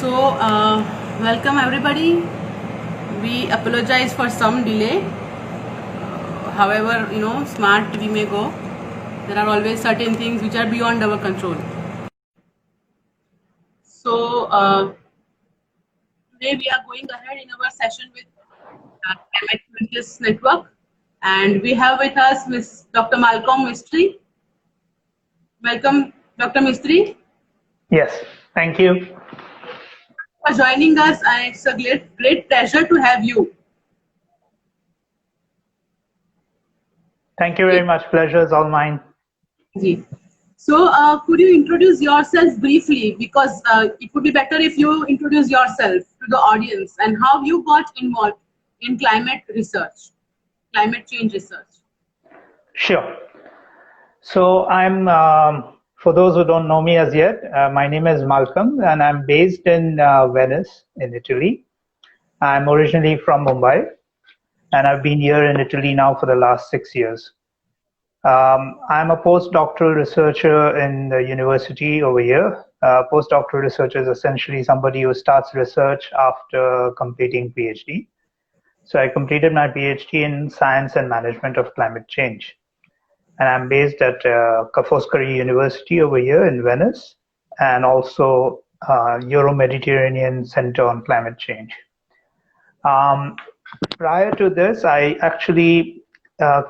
So, welcome everybody. We apologize for some delay. However, smart we may go. There are always certain things which are beyond our control. So, today we are going ahead in our session with Climate Conscious Network, and we have with us Miss Dr. Malcom Mistry. Welcome, Dr. Mistry. Yes, thank you For joining us, and it's a great pleasure to have you. Thank you very much. Pleasure is all mine. So, could you introduce yourself briefly? Because it would be better if you introduce yourself to the audience and how you got involved in climate research, climate change research. Sure. So for those who don't know me as yet, my name is Malcom and I'm based in Venice in Italy. I'm originally from Mumbai and I've been here in Italy now for the last 6 years. I'm a postdoctoral researcher in the university over here. Postdoctoral researcher is essentially somebody who starts research after completing Ph.D. So I completed my Ph.D. in Science and Management of Climate Change. And I'm based at Ca' Foscari University over here in Venice, and also Euro-Mediterranean Center on Climate Change. Prior to this, I actually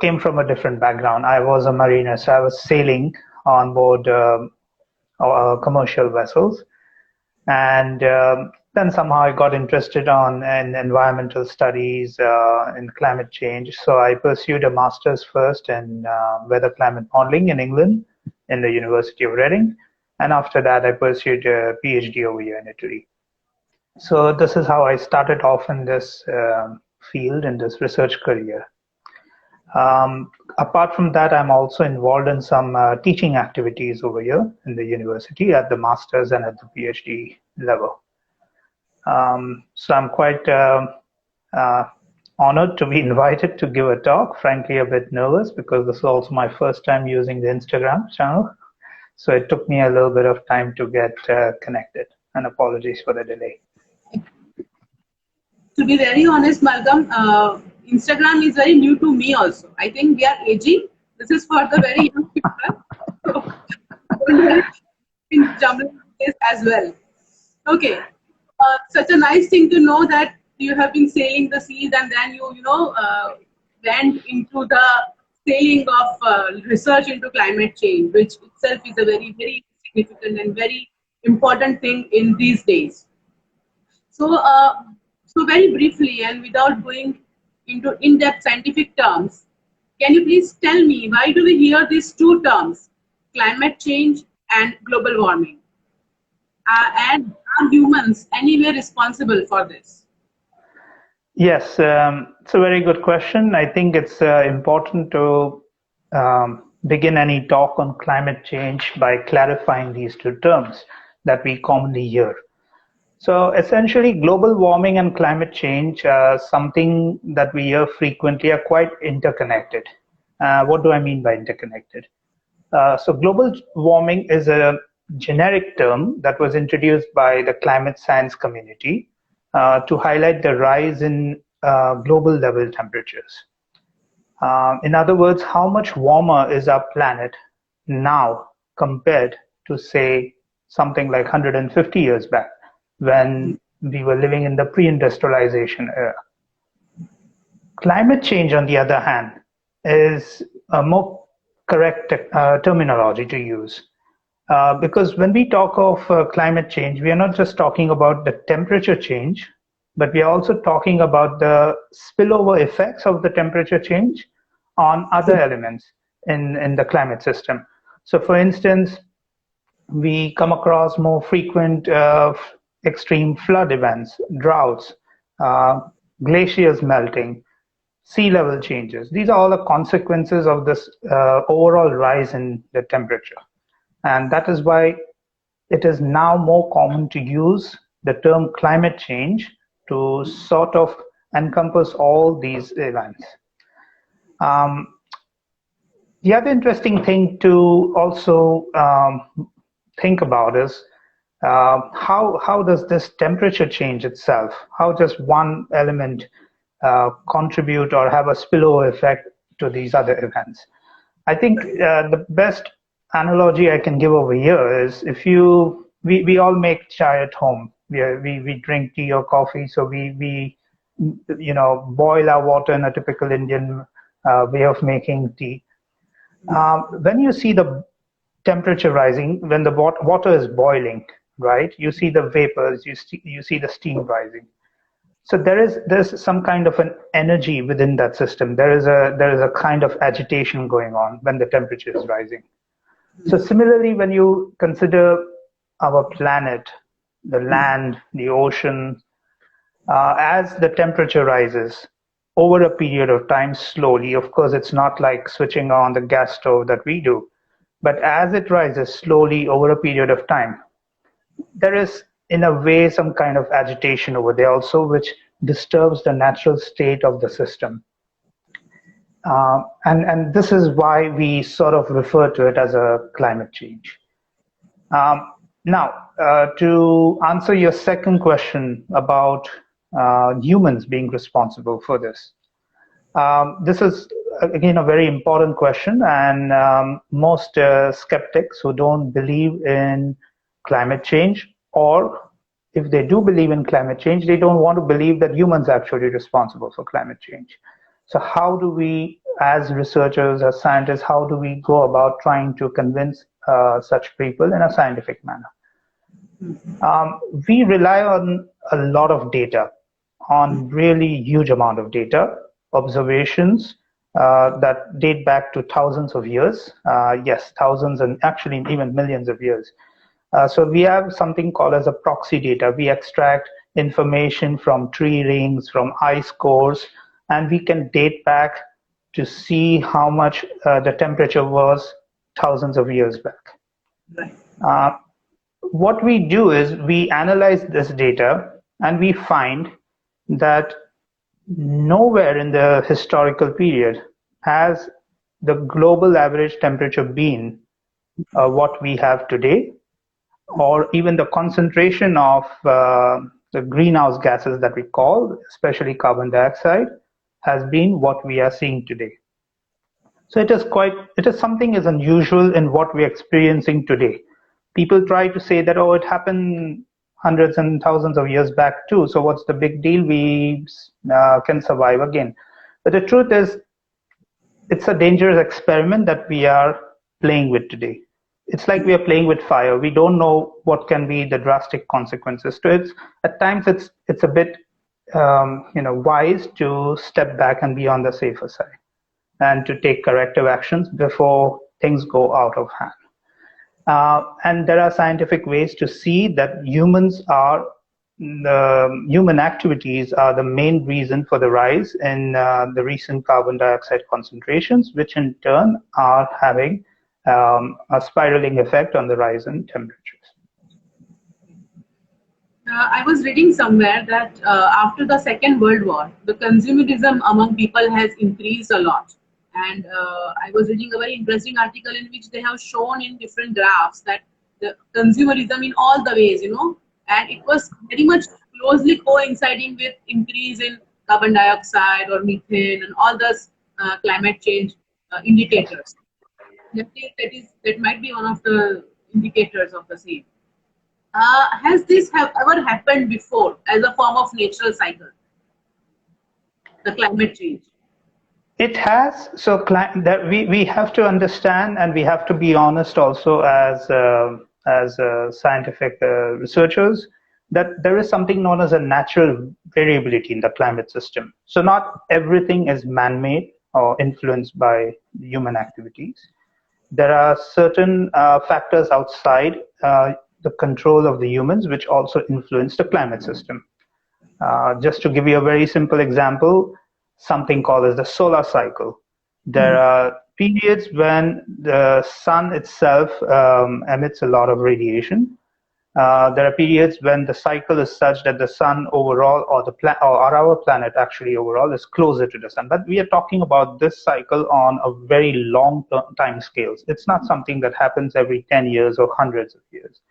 came from a different background. I was a mariner, so I was sailing on board commercial vessels. And then somehow I got interested in environmental studies, in climate change. So I pursued a master's first in weather climate modeling in England in the University of Reading. And after that, I pursued a PhD over here in Italy. So this is how I started off in this field, in this research career. Apart from that, I'm also involved in some teaching activities over here in the university at the master's and at the PhD level. So I'm quite honored to be invited to give a talk, frankly a bit nervous because this is also my first time using the Instagram channel. So it took me a little bit of time to get connected, and apologies for the delay. To be very honest, Malcolm, Instagram is very new to me also. I think we are aging. This is for the very young people. So, don't worry, in jumping this as well. Okay. Such a nice thing to know that you have been sailing the seas and then you went into the sailing of research into climate change, which itself is a very, very significant and very important thing in these days. So, so very briefly and without going into in-depth scientific terms, can you please tell me why do we hear these two terms, climate change and global warming? And are humans anyway responsible for this? Yes, it's a very good question. I think it's important to begin any talk on climate change by clarifying these two terms that we commonly hear. So essentially, global warming and climate change, something that we hear frequently, are quite interconnected. What do I mean by interconnected? So global warming is a generic term that was introduced by the climate science community to highlight the rise in global level temperatures. In other words, how much warmer is our planet now compared to, say, something like 150 years back, when we were living in the pre-industrialization era. Climate change, on the other hand, is a more correct terminology to use. Because when we talk of climate change, we are not just talking about the temperature change, but we are also talking about the spillover effects of the temperature change on other elements in the climate system. So for instance, we come across more frequent extreme flood events, droughts, glaciers melting, sea level changes. These are all the consequences of this overall rise in the temperature. And that is why it is now more common to use the term climate change to sort of encompass all these events. The other interesting thing to also think about is how does this temperature change itself? How does one element contribute or have a spillover effect to these other events? I think the best analogy I can give over here is we all make chai at home. We drink tea or coffee, so we boil our water in a typical Indian way of making tea. When you see the temperature rising, when the water is boiling, right? You see the vapors, you see the steam rising. So there's some kind of an energy within that system. There is a kind of agitation going on when the temperature is rising. So similarly, when you consider our planet, the land, the ocean, as the temperature rises over a period of time slowly, of course, it's not like switching on the gas stove that we do, but as it rises slowly over a period of time, there is, in a way, some kind of agitation over there also, which disturbs the natural state of the system. And this is why we sort of refer to it as a climate change. Now, to answer your second question about humans being responsible for this. This is, again, a very important question, and most skeptics who don't believe in climate change, or if they do believe in climate change, they don't want to believe that humans are actually responsible for climate change. So how do we, as researchers, as scientists, how do we go about trying to convince such people in a scientific manner? We rely on a lot of data, on really huge amount of data, observations that date back to thousands of years. Yes, thousands and actually even millions of years. So we have something called as a proxy data. We extract information from tree rings, from ice cores, and we can date back to see how much the temperature was thousands of years back. Right. What we do is we analyze this data and we find that nowhere in the historical period has the global average temperature been what we have today, or even the concentration of the greenhouse gases that we call, especially carbon dioxide, has been what we are seeing today. So it is something is unusual in what we're experiencing today. People try to say that, oh, it happened hundreds and thousands of years back too, so what's the big deal? We can survive again. But the truth is, it's a dangerous experiment that we are playing with today. It's like we are playing with fire. We don't know what can be the drastic consequences to it. At times, it's a bit wise to step back and be on the safer side, and to take corrective actions before things go out of hand. And there are scientific ways to see that human activities are the main reason for the rise in the recent carbon dioxide concentrations, which in turn are having a spiraling effect on the rise in temperatures. I was reading somewhere that after the Second World War, the consumerism among people has increased a lot. And I was reading a very interesting article in which they have shown in different graphs that the consumerism in all the ways, and it was very much closely coinciding with increase in carbon dioxide or methane and all those climate change indicators. That might be one of the indicators of the same. Has this ever happened before as a form of natural cycle, the climate change? It has. So that we have to understand, and we have to be honest also as scientific researchers, that there is something known as a natural variability in the climate system. So not everything is man-made or influenced by human activities. There are certain factors outside the control of the humans which also influence the climate system. Just to give you a very simple example, something called as the solar cycle. There are periods when the sun itself emits a lot of radiation. There are periods when the cycle is such that the sun overall, or our planet actually overall, is closer to the sun. But we are talking about this cycle on a very long time scales. It's not something that happens every 10 years or hundreds of years.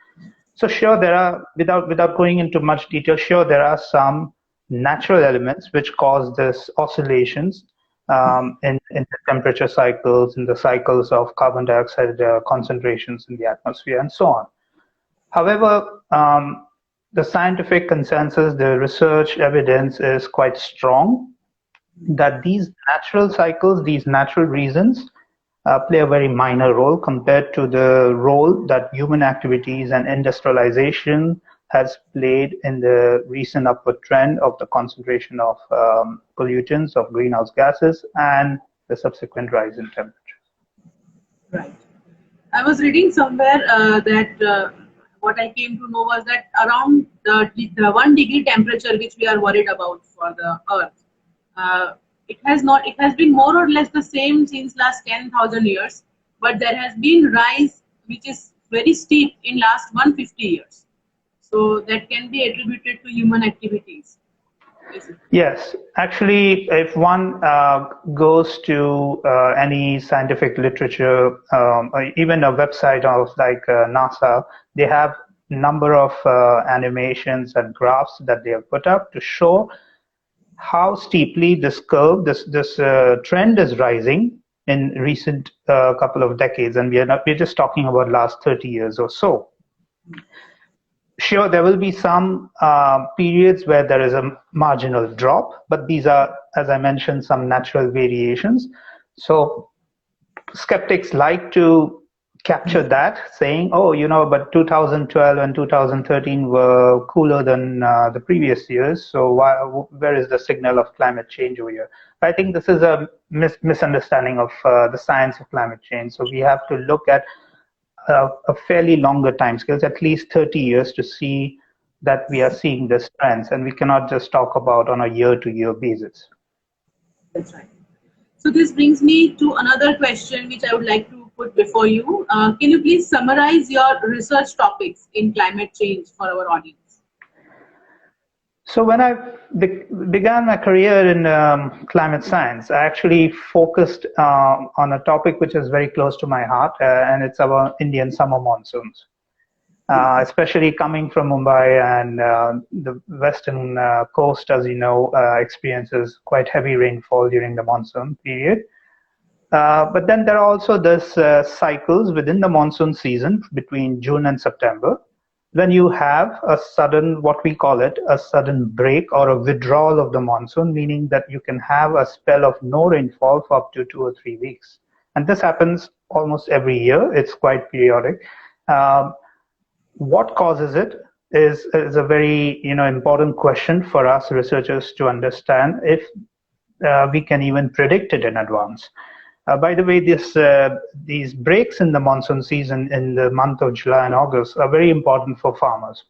So sure, there are, without going into much detail, sure, there are some natural elements which cause this oscillations in the temperature cycles, in the cycles of carbon dioxide concentrations in the atmosphere, and so on. However, the scientific consensus, the research evidence is quite strong that these natural cycles, these natural reasons, play a very minor role compared to the role that human activities and industrialization has played in the recent upward trend of the concentration of pollutants, of greenhouse gases, and the subsequent rise in temperature. Right. I was reading somewhere that what I came to know was that around the 1 degree temperature which we are worried about for the Earth, it has been more or less the same since last 10,000 years, but there has been rise which is very steep in last 150 years. So that can be attributed to human activities. Yes, actually, if one goes to any scientific literature, or even a website of like NASA, they have number of animations and graphs that they have put up to show how steeply this curve, this trend is rising in recent couple of decades, and we're just talking about last 30 years or so. Sure, there will be some periods where there is a marginal drop, but these are, as I mentioned, some natural variations. So skeptics like to capture that, saying, oh, but 2012 and 2013 were cooler than the previous years, so where is the signal of climate change over here? I think this is a misunderstanding of the science of climate change. So we have to look at a fairly longer time scales, at least 30 years, to see that we are seeing this trends, and we cannot just talk about on a year-to-year basis. That's right. So this brings me to another question which I would like to put before you. Can you please summarize your research topics in climate change for our audience? So when I began my career in climate science, I actually focused on a topic which is very close to my heart, and it's our Indian summer monsoons. Especially coming from Mumbai, and the western coast, as you know, experiences quite heavy rainfall during the monsoon period. But then there are also these cycles within the monsoon season between June and September, when you have a sudden, what we call it, a sudden break or a withdrawal of the monsoon, meaning that you can have a spell of no rainfall for up to 2 or 3 weeks. And this happens almost every year. It's quite periodic. What causes it is a very important question for us researchers to understand if we can even predict it in advance. By the way, these breaks in the monsoon season in the month of July and August are very important for farmers.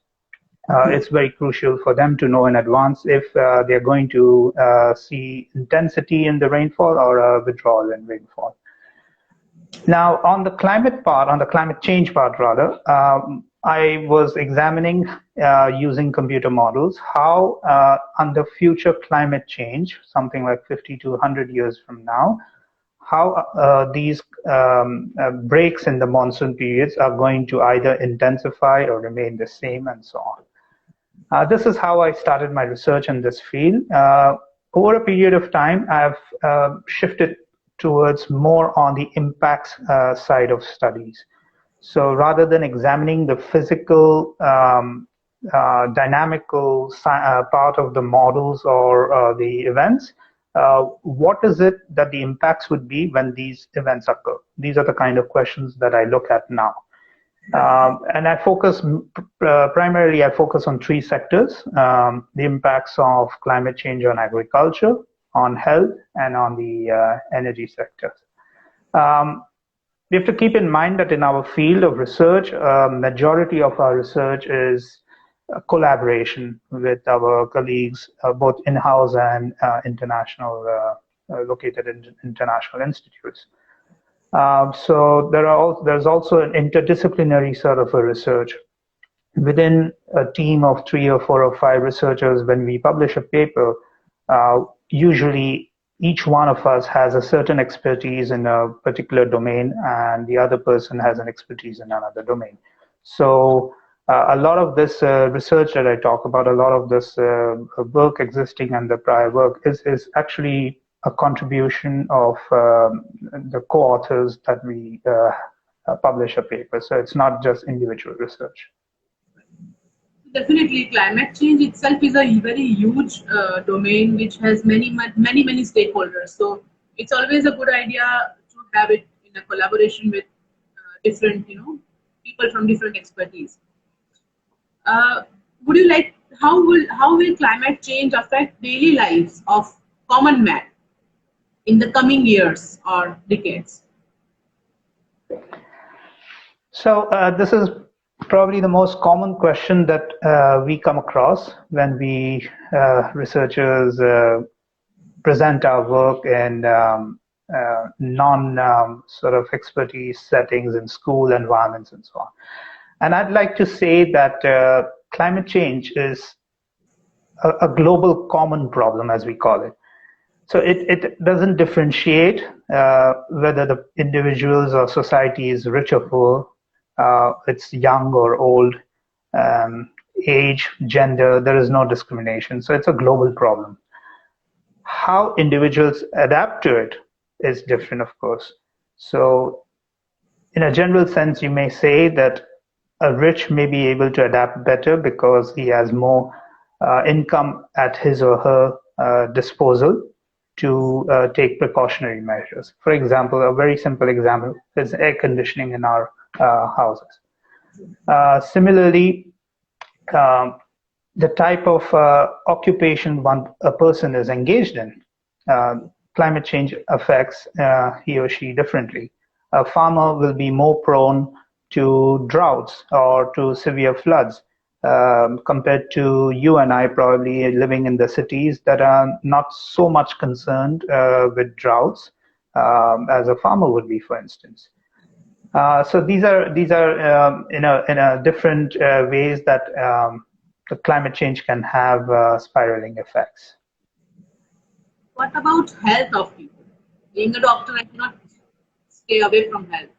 It's very crucial for them to know in advance if they're going to see intensity in the rainfall or a withdrawal in rainfall. Now, on the climate part, on the climate change part rather, I was examining using computer models how under future climate change, something like 50 to 100 years from now, how these breaks in the monsoon periods are going to either intensify or remain the same, and so on. This is how I started my research in this field. Over a period of time, I've shifted towards more on the impacts side of studies. So rather than examining the physical, dynamical part of the models or the events, what is it that the impacts would be when these events occur? These are the kind of questions that I look at now. And I focus primarily on 3 sectors: the impacts of climate change on agriculture, on health, and on the energy sectors. We have to keep in mind that in our field of research, majority of our research is collaboration with our colleagues, both in-house and international, located in international institutes. So there's also an interdisciplinary sort of a research. Within a team of 3 or 4 or 5 researchers, when we publish a paper, usually each one of us has a certain expertise in a particular domain, and the other person has an expertise in another domain. So A lot of this research that I talk about, a lot of this work existing and the prior work is actually a contribution of the co-authors that we publish a paper. So it's not just individual research. Definitely, climate change itself is a very huge domain which has many stakeholders. So it's always a good idea to have it in a collaboration with different, people from different expertise. Uh, would you like how will climate change affect daily lives of common man in the coming years or decades? So this is probably the most common question that we come across when we researchers present our work in non sort of expertise settings in school environments and so on. And I'd like to say that climate change is a global common problem, as we call it. So it doesn't differentiate whether the individuals or society is rich or poor, it's young or old, age, gender, there is no discrimination. So it's a global problem. How individuals adapt to it is different, of course. So in a general sense, you may say that a rich may be able to adapt better because he has more income at his or her disposal to take precautionary measures. For example, a very simple example is air conditioning in our houses. Similarly, the type of occupation a person is engaged in, climate change affects he or she differently. A farmer will be more prone to droughts or to severe floods compared to you and I probably living in the cities that are not so much concerned with droughts as a farmer would be, for instance. So these are in a different ways that the climate change can have spiraling effects. What about health of people? Being a doctor, I cannot stay away from health.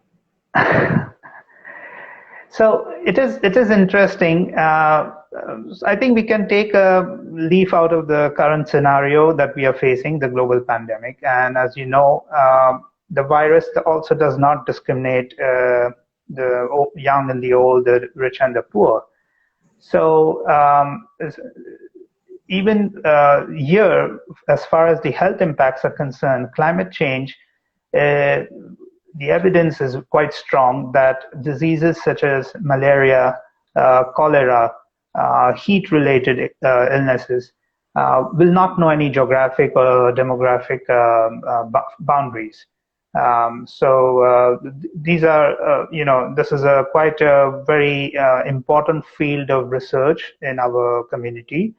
So it is interesting. I think we can take a leaf out of the current scenario that we are facing, the global pandemic. And as you know, the virus also does not discriminate the young and the old, the rich and the poor. So even here, as far as the health impacts are concerned, climate change, the evidence is quite strong that diseases such as malaria, cholera, heat-related illnesses will not know any geographic or demographic boundaries. So these are, this is quite a very important field of research in our community,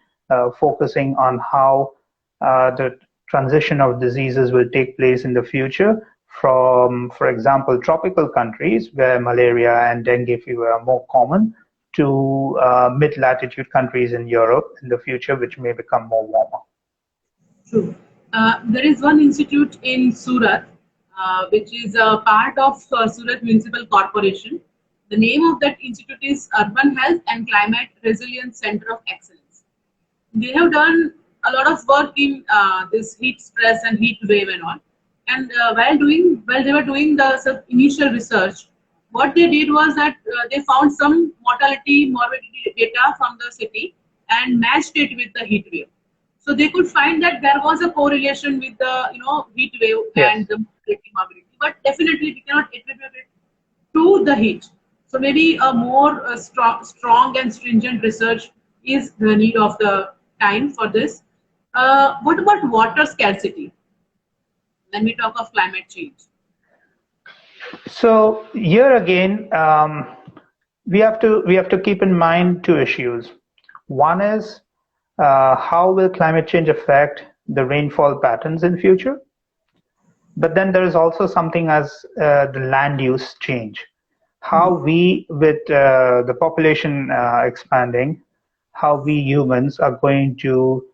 focusing on how the transition of diseases will take place in the future from, for example, tropical countries where malaria and dengue fever are more common to mid-latitude countries in Europe in the future, which may become more warmer. True. There is one institute in Surat, which is a part of Surat Municipal Corporation. The name of that institute is Urban Health and Climate Resilience Center of Excellence. They have done a lot of work in this heat stress and heat wave and all. And while they were doing the initial research, what they did was that they found some mortality, morbidity data from the city and matched it with the heat wave. So they could find that there was a correlation with the heat wave and the mortality, morbidity. But definitely we cannot attribute it to the heat. So maybe a more strong and stringent research is the need of the time for this. What about water scarcity when we talk of climate change? So here again, we have to keep in mind two issues. One is how will climate change affect the rainfall patterns in future? But then there is also something as the land use change. How we, with the population expanding, how we humans are going to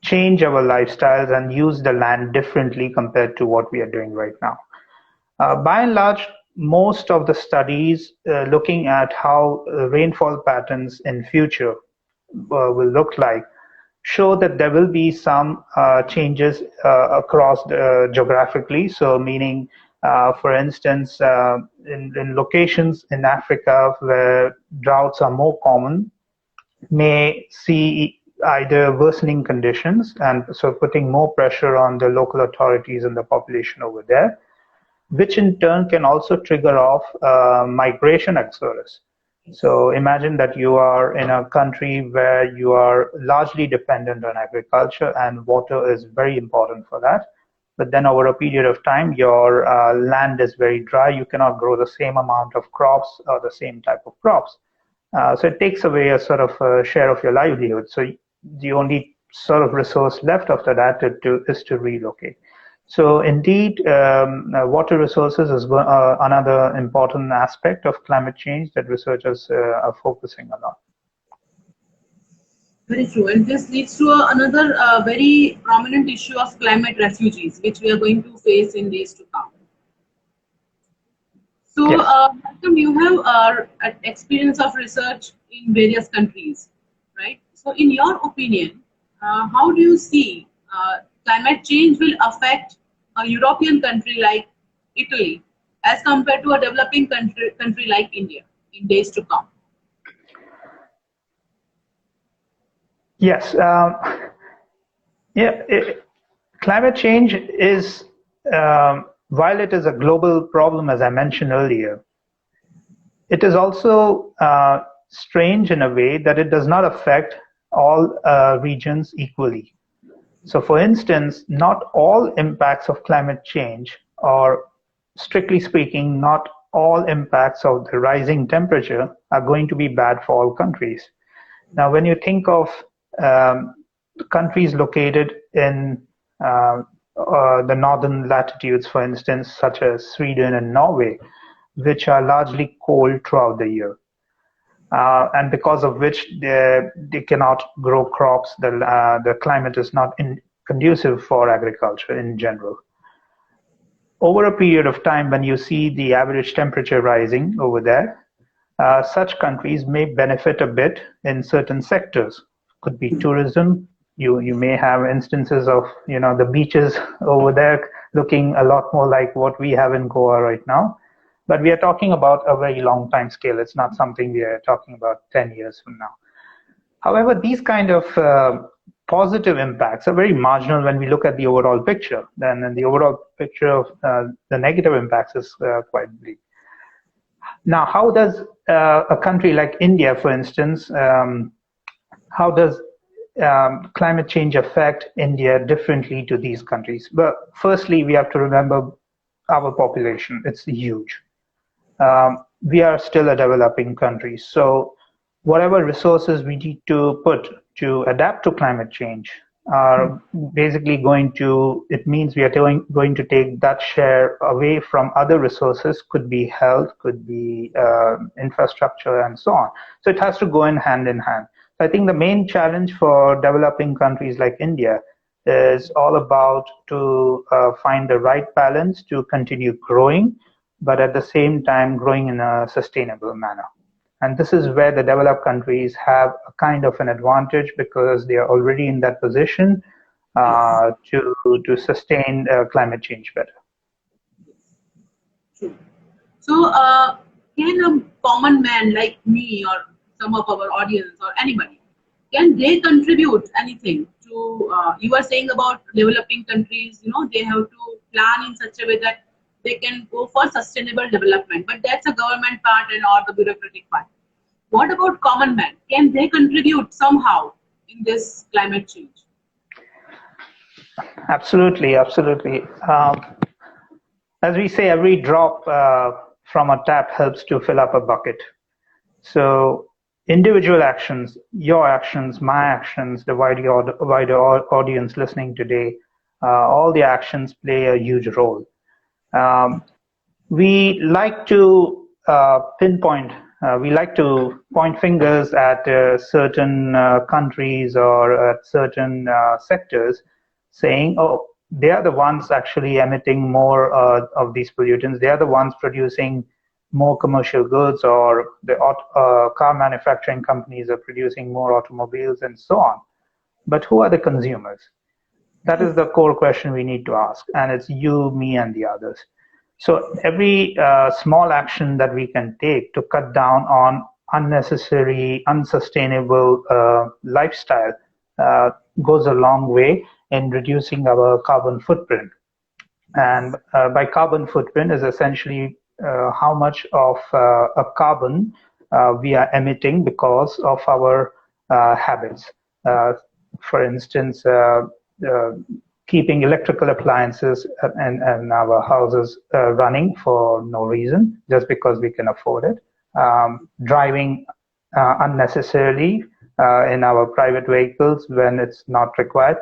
change our lifestyles and use the land differently compared to what we are doing right now. By and large, most of the studies looking at how rainfall patterns in future will look like show that there will be some changes across geographically. So meaning, for instance, in locations in Africa where droughts are more common, may see either worsening conditions and so putting more pressure on the local authorities and the population over there, which in turn can also trigger off migration exodus. So imagine that you are in a country where you are largely dependent on agriculture and water is very important for that. But then over a period of time, your land is very dry. You cannot grow the same amount of crops or the same type of crops. So it takes away a sort of share of your livelihood. So the only sort of resource left after that is to relocate. So indeed, water resources is another important aspect of climate change that researchers are focusing on. Very true. And this leads to another very prominent issue of climate refugees, which we are going to face in days to come. So, Yes. Malcolm, you have experience of research in various countries, right? So, in your opinion, how do you see climate change will affect a European country like Italy as compared to a developing country like India in days to come? Yes. Climate change is, while it is a global problem, as I mentioned earlier, it is also strange in a way that it does not affect all regions equally. So, for instance, not all impacts of climate change, or strictly speaking, not all impacts of the rising temperature are going to be bad for all countries. Now, when you think of countries located in the northern latitudes, for instance, such as Sweden and Norway, which are largely cold throughout the year, and because of which they cannot grow crops, the climate is not conducive for agriculture in general. Over a period of time, when you see the average temperature rising over there, such countries may benefit a bit in certain sectors. Could be tourism. You may have instances of the beaches over there looking a lot more like what we have in Goa right now. But we are talking about a very long time scale. It's not something we are talking about 10 years from now. However, these kind of positive impacts are very marginal when we look at the overall picture. Then the overall picture of the negative impacts is quite bleak. Now, how does a country like India, for instance, how does climate change affect India differently to these countries? But firstly, we have to remember our population. It's huge. We are still a developing country. So whatever resources we need to put to adapt to climate change are basically it means we are going to take that share away from other resources, could be health, could be infrastructure, and so on. So it has to go in hand. I think the main challenge for developing countries like India is all about to find the right balance to continue growing, but at the same time growing in a sustainable manner. And this is where the developed countries have a kind of an advantage because they are already in that position to sustain climate change better. True. So, can a common man like me or some of our audience or anybody, can they contribute anything to, you are saying about developing countries, they have to plan in such a way that they can go for sustainable development, but that's a government part and or the bureaucratic part. What about common man? Can they contribute somehow in this climate change? Absolutely. As we say, every drop from a tap helps to fill up a bucket. So individual actions, your actions, my actions, the wider audience listening today, all the actions play a huge role. We like to pinpoint, we like to point fingers at certain countries or at certain sectors, saying, oh, they are the ones actually emitting more of these pollutants. They are the ones producing more commercial goods, or the car manufacturing companies are producing more automobiles and so on. But who are the consumers? That is the core question we need to ask, and it's you, me, and the others. So every small action that we can take to cut down on unnecessary, unsustainable lifestyle goes a long way in reducing our carbon footprint. And by carbon footprint is essentially how much of a carbon we are emitting because of our habits. For instance, keeping electrical appliances and our houses running for no reason, just because we can afford it. Driving unnecessarily in our private vehicles when it's not required.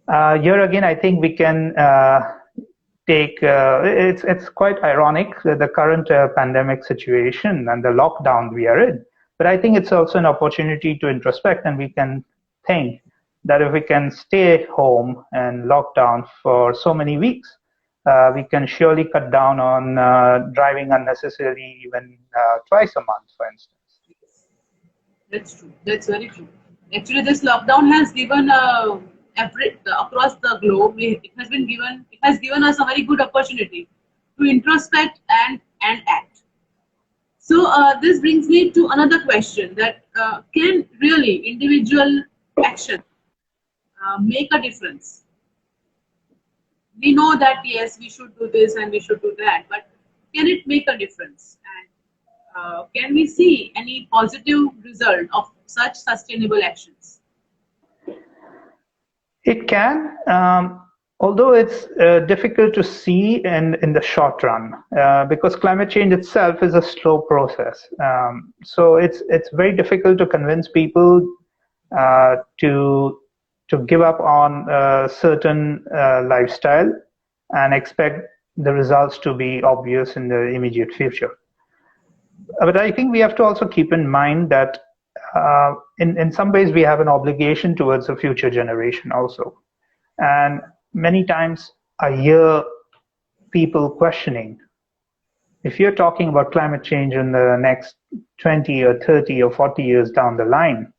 Here again, I think we can take, it's quite ironic, the current pandemic situation and the lockdown we are in. But I think it's also an opportunity to introspect, and we can think that if we can stay home and lock down for so many weeks, we can surely cut down on driving unnecessarily, even twice a month, for instance. That's true. That's very true. Actually, this lockdown has given across the globe. It has given us a very good opportunity to introspect and act. So this brings me to another question: that can really individual action make a difference? We know that yes, we should do this and we should do that, but can it make a difference? And can we see any positive result of such sustainable actions? It can, although it's difficult to see in the short run, because climate change itself is a slow process. So it's very difficult to convince people to give up on a certain lifestyle and expect the results to be obvious in the immediate future. But I think we have to also keep in mind that in some ways we have an obligation towards the future generation also. And many times I hear people questioning, if you're talking about climate change in the next 20 or 30 or 40 years down the line,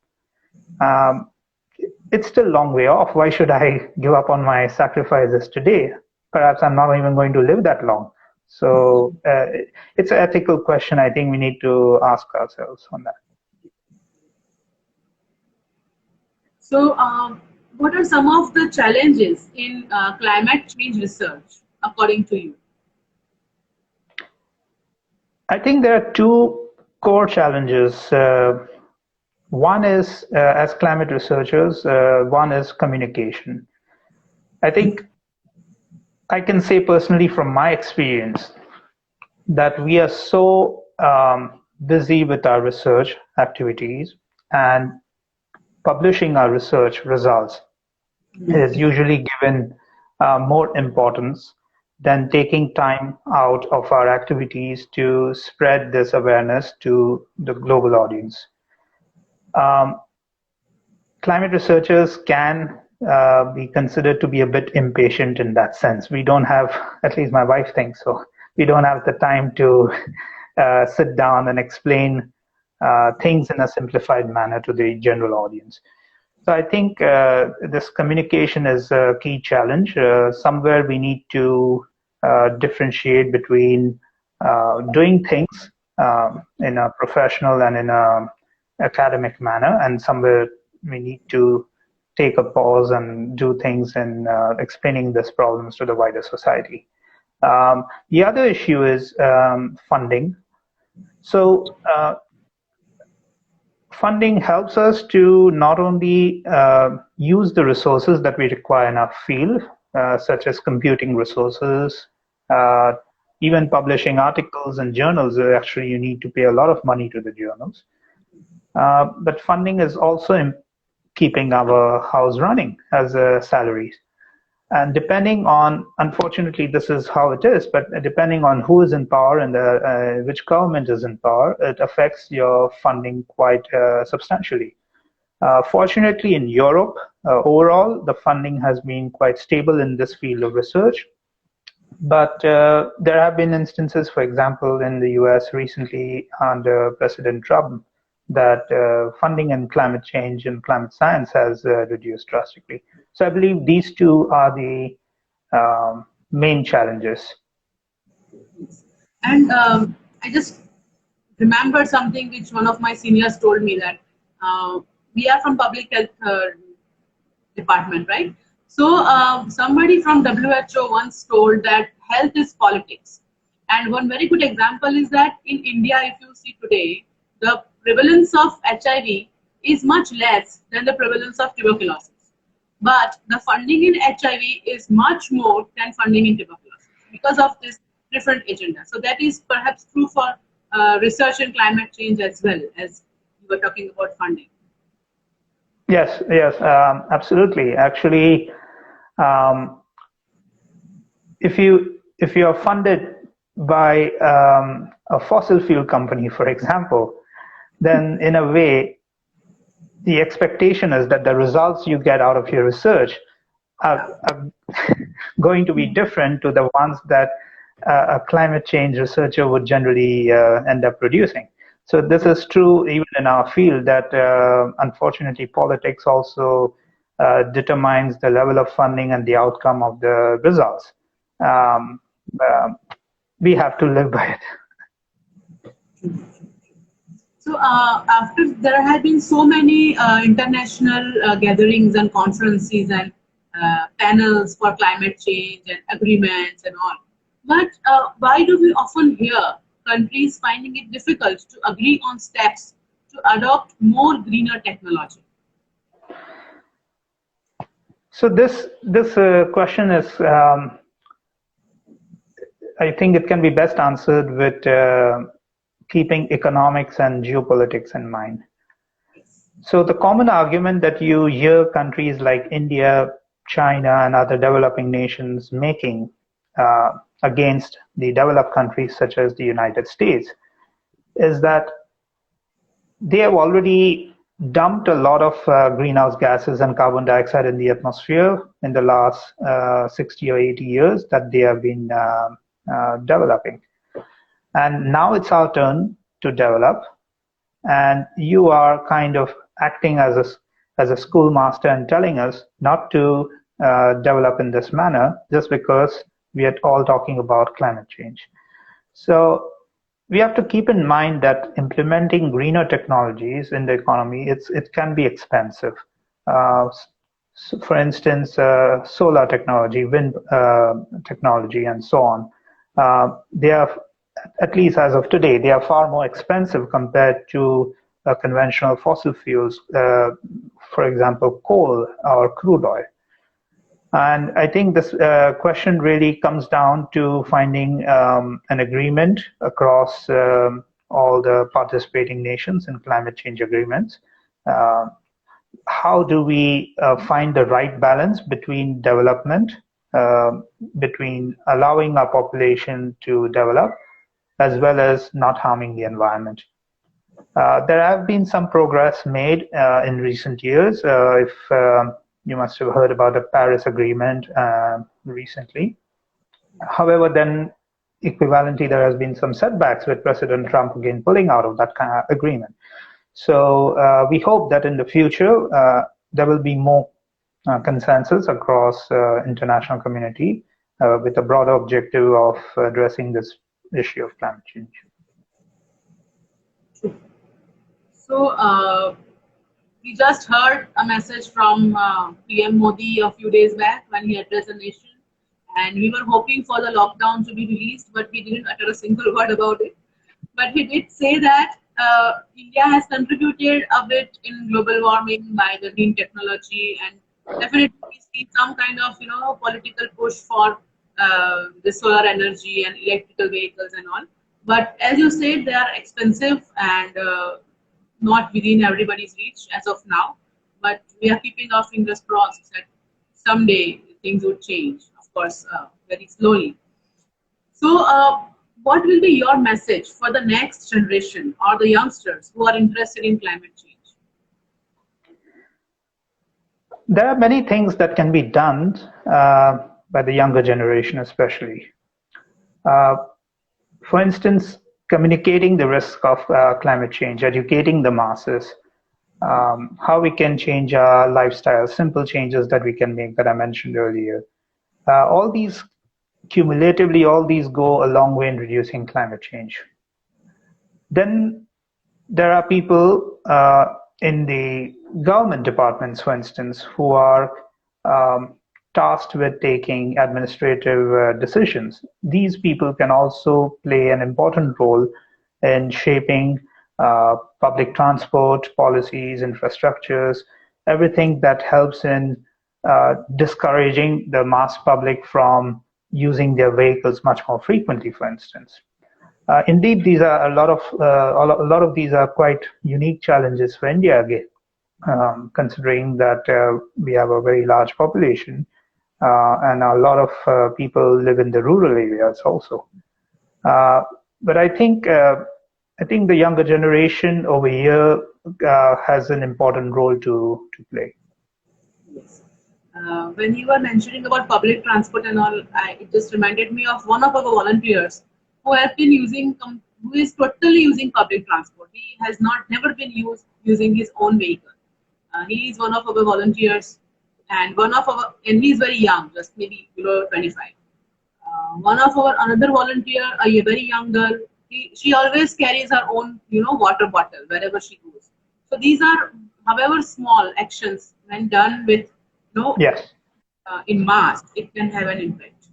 it's still a long way off. Why should I give up on my sacrifices today? Perhaps I'm not even going to live that long. So it's an ethical question I think we need to ask ourselves on that. So what are some of the challenges in climate change research, according to you? I think there are two core challenges. One is, as climate researchers, one is communication. I think I can say personally from my experience that we are so busy with our research activities, and publishing our research results is usually given more importance than taking time out of our activities to spread this awareness to the global audience. Climate researchers can be considered to be a bit impatient in that sense. We don't have, at least my wife thinks so, we don't have the time to sit down and explain things in a simplified manner to the general audience. So I think this communication is a key challenge. Somewhere we need to differentiate between doing things in a professional and in a academic manner, and somewhere we need to take a pause and do things in explaining these problems to the wider society. The other issue is funding. So funding helps us to not only use the resources that we require in our field, such as computing resources, even publishing articles in journals. Actually, you need to pay a lot of money to the journals. But funding is also in keeping our house running as salaries. And depending on, unfortunately, this is how it is, but depending on who is in power and which government is in power, it affects your funding quite substantially. Fortunately, in Europe, overall, the funding has been quite stable in this field of research. But there have been instances, for example, in the US recently under President Trump, that funding in climate change and climate science has reduced drastically. So I believe these two are the main challenges. And I just remember something which one of my seniors told me, that we are from public health department, right? So somebody from WHO once told that health is politics. And one very good example is that in India, if you see today, the prevalence of HIV is much less than the prevalence of tuberculosis. But the funding in HIV is much more than funding in tuberculosis because of this different agenda. So that is perhaps true for research in climate change as well, as you were talking about funding. Yes, yes, absolutely. Actually, if you are funded by a fossil fuel company, for example, then in a way, the expectation is that the results you get out of your research are going to be different to the ones that a climate change researcher would generally end up producing. So this is true even in our field, that unfortunately politics also determines the level of funding and the outcome of the results. We have to live by it. So after there have been so many international gatherings and conferences and panels for climate change and agreements and all, but why do we often hear countries finding it difficult to agree on steps to adopt more greener technology? So this question is, I think it can be best answered with keeping economics and geopolitics in mind. So the common argument that you hear countries like India, China, and other developing nations making against the developed countries such as the United States is that they have already dumped a lot of greenhouse gases and carbon dioxide in the atmosphere in the last 60 or 80 years that they have been developing. And now it's our turn to develop, and you are kind of acting as a schoolmaster and telling us not to develop in this manner just because we are all talking about climate change. So we have to keep in mind that implementing greener technologies in the economy, it can be expensive. So for instance, solar technology, wind technology, and so on. They are, at least as of today, they are far more expensive compared to conventional fossil fuels, for example, coal or crude oil. And I think this question really comes down to finding an agreement across all the participating nations in climate change agreements. How do we find the right balance between development, between allowing our population to develop, as well as not harming the environment? There have been some progress made in recent years. If you must have heard about the Paris Agreement recently. However, then equivalently, there has been some setbacks with President Trump again pulling out of that kind of agreement. So we hope that in the future, there will be more consensus across international community with a broader objective of addressing this issue of climate change. So we just heard a message from PM Modi a few days back when he addressed the nation, and we were hoping for the lockdown to be released, but he didn't utter a single word about it. But he did say that India has contributed a bit in global warming by the green technology, and definitely we see some kind of political push for the solar energy and electrical vehicles and all. But as you said, they are expensive and not within everybody's reach as of now. But we are keeping our fingers crossed that someday things would change, of course, very slowly. So what will be your message for the next generation or the youngsters who are interested in climate change? There are many things that can be done by the younger generation, especially. Uh, for instance, communicating the risk of climate change, educating the masses, how we can change our lifestyle, simple changes that we can make that I mentioned earlier. All these cumulatively, all these go a long way in reducing climate change. Then there are people in the government departments, for instance, who are um, tasked with taking administrative decisions. These people can also play an important role in shaping public transport policies, infrastructures, everything that helps in discouraging the mass public from using their vehicles much more frequently, for instance. Indeed, these are a lot of these are quite unique challenges for India again, considering that we have a very large population and a lot of people live in the rural areas also. But I think the younger generation over here has an important role to play. Yes. When you were mentioning about public transport and all, it just reminded me of one of our volunteers who has been who is totally using public transport. He has not never been using his own vehicle. He is one of our volunteers, and and he is very young, just maybe below 25. One of our another volunteer, a very young girl, she always carries her own, water bottle wherever she goes. So these are, however small actions, when done with, Yes. in mass, it can have an impact.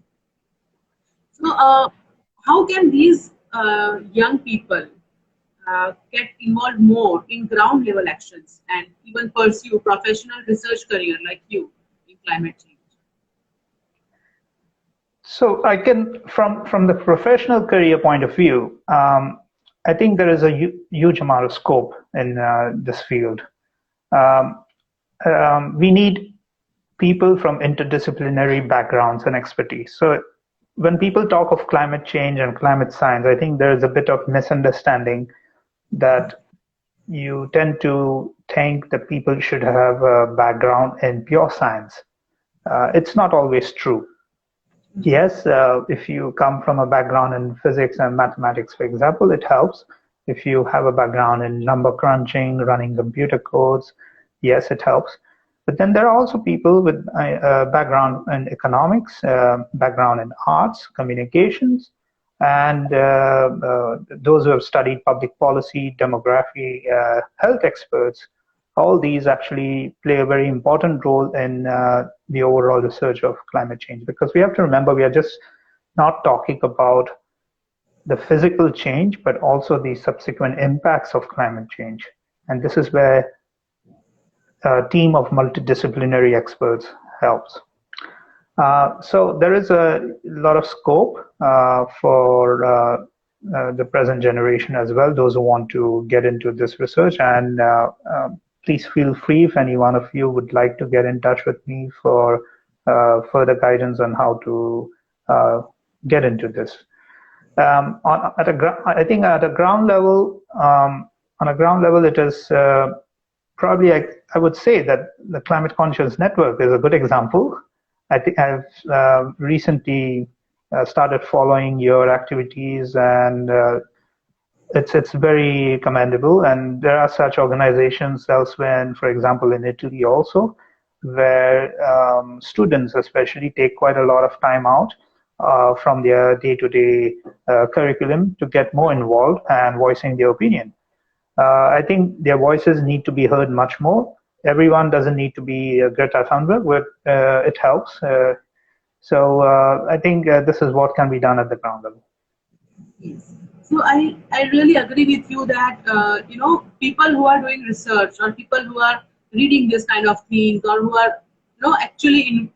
So, how can these young people get involved more in ground level actions and even pursue professional research career like you in climate change? So I can, from the professional career point of view, I think there is a huge amount of scope in this field. Um, we need people from interdisciplinary backgrounds and expertise. So when people talk of climate change and climate science, I think there is a bit of misunderstanding that you tend to think that people should have a background in pure science. It's not always true. Yes, if you come from a background in physics and mathematics, for example, it helps. If you have a background in number crunching, running computer codes, yes, it helps. But then there are also people with a background in economics, background in arts, communications, and those who have studied public policy, demography, health experts. All these actually play a very important role in the overall research of climate change, because we have to remember we are just not talking about the physical change, but also the subsequent impacts of climate change. And this is where a team of multidisciplinary experts helps. So there is a lot of scope for the present generation as well, those who want to get into this research. And please feel free if any one of you would like to get in touch with me for further guidance on how to get into this. I think at a ground level, it is probably I would say that the Climate Conscious Network is a good example. I think I've recently started following your activities, and it's very commendable. And there are such organizations elsewhere, and for example in Italy also, where students especially take quite a lot of time out from their day-to-day curriculum to get more involved and voicing their opinion. I think their voices need to be heard much more. Everyone doesn't need to be Greta Thunberg, but it helps. So I think this is what can be done at the ground level. Yes. So I really agree with you that people who are doing research or people who are reading this kind of things or who are actually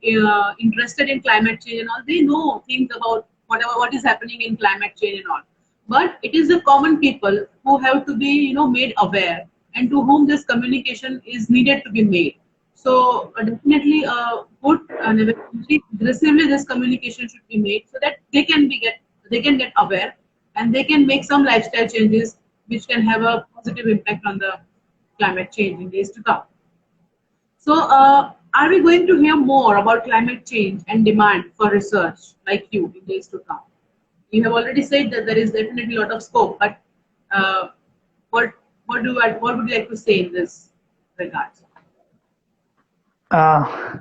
interested in climate change and all, they know things about what is happening in climate change and all. But it is the common people who have to be made aware, and to whom this communication is needed to be made. So definitely good and very aggressively this communication should be made so that they can get aware and they can make some lifestyle changes which can have a positive impact on the climate change in days to come. So Are we going to hear more about climate change and demand for research like you in days to come? You have already said that there is definitely a lot of scope, but uh, what what would you like to say in this regard? Uh,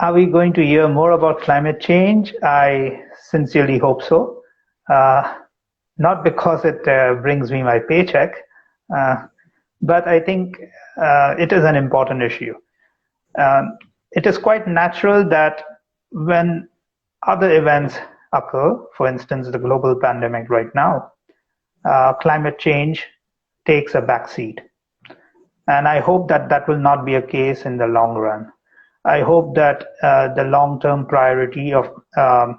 are we going to hear more about climate change? I sincerely hope so. Uh, Not because it brings me my paycheck, uh, but I think it is an important issue. It is quite natural that when other events occur, for instance, the global pandemic right now, climate change takes a backseat. And I hope that that will not be a case in the long run. I hope that the long-term priority of uh,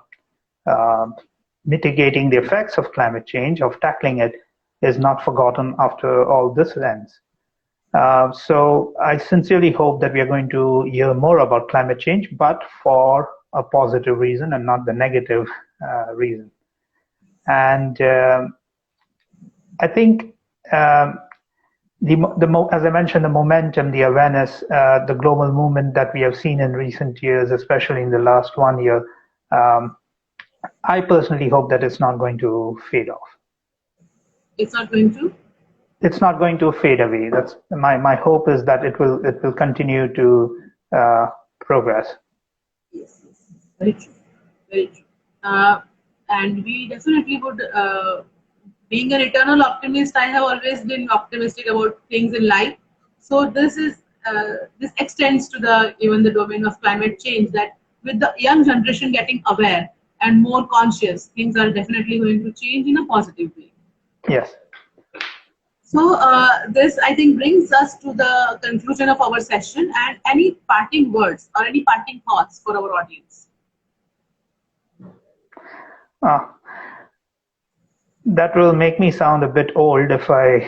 mitigating the effects of climate change, of tackling it, is not forgotten after all this ends. So I sincerely hope that we are going to hear more about climate change, but for a positive reason and not the negative reason. And I think as I mentioned, the momentum, the awareness, the global movement that we have seen in recent years, especially in the last 1 year, I personally hope that it's not going to fade off. It's not going to. It's not going to fade away. That's my hope is that it will continue to progress. Yes, yes, very true, very true. And we definitely would. Being an eternal optimist, I have always been optimistic about things in life. So this extends to the even the domain of climate change. That with the young generation getting aware and more conscious, things are definitely going to change in a positive way. Yes. So this, I think, brings us to the conclusion of our session. And any parting words or any parting thoughts for our audience? That will make me sound a bit old if I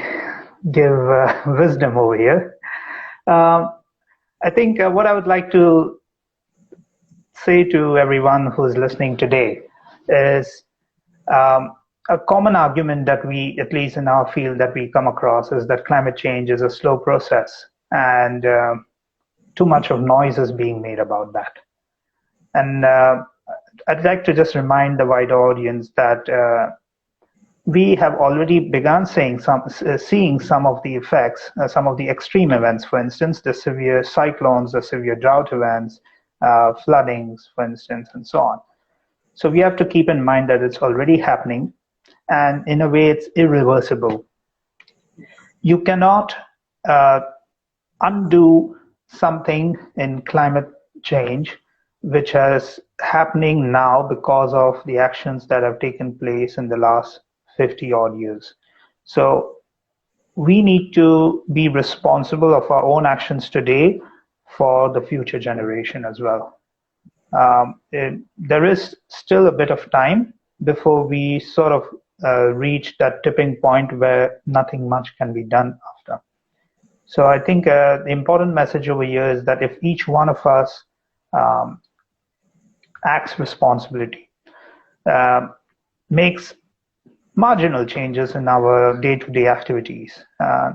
give wisdom over here. I think what I would like to say to everyone who's listening today is a common argument that we, at least in our field, that we come across is that climate change is a slow process and too much of noise is being made about that. And I'd like to just remind the wider audience that we have already begun seeing some of the effects, some of the extreme events, for instance, the severe cyclones, the severe drought events, floodings, for instance, and so on. So we have to keep in mind that it's already happening, and in a way, it's irreversible. You cannot undo something in climate change which is happening now because of the actions that have taken place in the last 50 odd years. So we need to be responsible of our own actions today for the future generation as well. There is still a bit of time before we sort of reach that tipping point where nothing much can be done after. So I think the important message over here is that if each one of us acts responsibility, makes marginal changes in our day-to-day activities,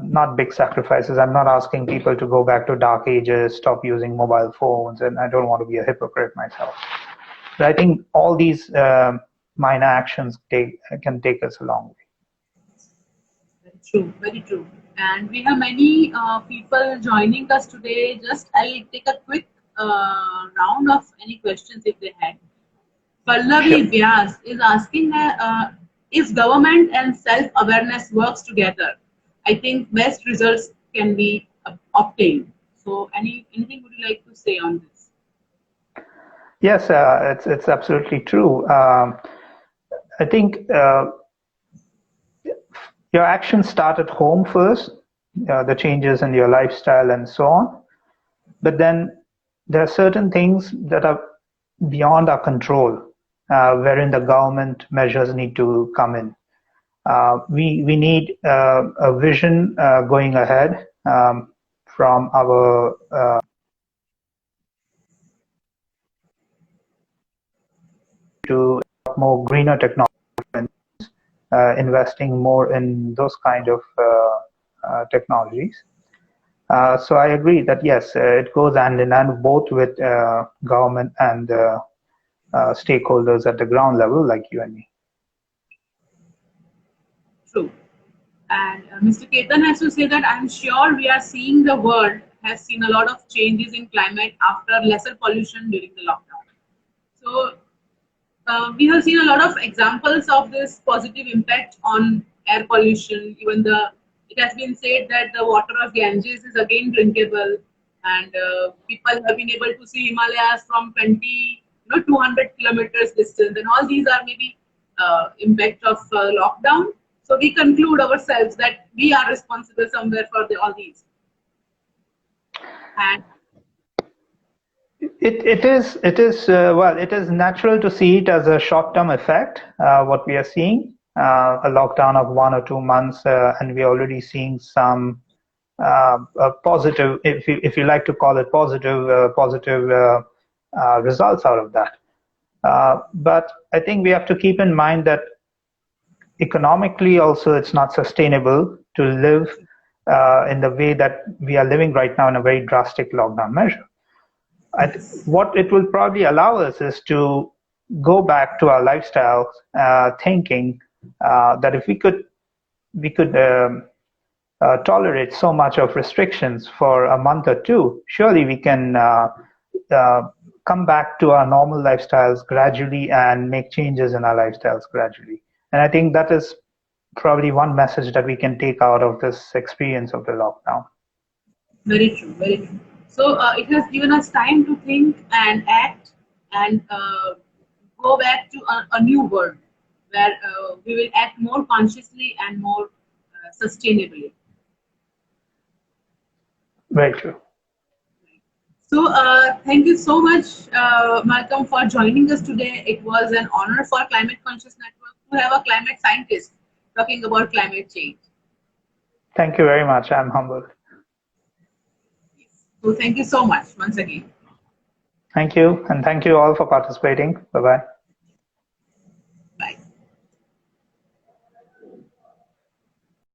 not big sacrifices. I'm not asking people to go back to dark ages, stop using mobile phones, and I don't want to be a hypocrite myself. But I think all these minor actions can take us a long way. Very true, very true. And we have many people joining us today. Just I'll take a quick round of any questions if they had. Sure. Pallavi Vyas is asking if government and self-awareness works together, I think best results can be obtained. So anything would you like to say on this? Yes, it's absolutely true. I think your actions start at home first, the changes in your lifestyle and so on. But then there are certain things that are beyond our control, wherein the government measures need to come in. We need a vision going ahead from our to more greener technology, investing more in those kind of technologies. So I agree that yes, it goes hand in hand both with government and stakeholders at the ground level, like you and me. True. And Mr. Ketan has to say that I'm sure we are seeing the world has seen a lot of changes in climate after lesser pollution during the lockdown. So we have seen a lot of examples of this positive impact on air pollution. Even it has been said that the water of Ganges is again drinkable, and people have been able to see Himalayas from 200 kilometers distance, and all these are maybe impact of lockdown. So we conclude ourselves that we are responsible somewhere for all these. And it is natural to see it as a short-term effect. What we are seeing, a lockdown of 1 or 2 months, and we're already seeing some positive, if you like to call it positive results out of that. But I think we have to keep in mind that economically also it's not sustainable to live in the way that we are living right now in a very drastic lockdown measure. What it will probably allow us is to go back to our lifestyle thinking that if we could tolerate so much of restrictions for a month or two, surely we can come back to our normal lifestyles gradually and make changes in our lifestyles gradually. And I think that is probably one message that we can take out of this experience of the lockdown. very true, very true. So it has given us time to think and act and go back to a new world where we will act more consciously and more sustainably. Very true. So thank you so much, Malcolm, for joining us today. It was an honor for Climate Conscious Network to have a climate scientist talking about climate change. Thank you very much. I'm humbled. So thank you so much once again. Thank you, and thank you all for participating. Bye-bye.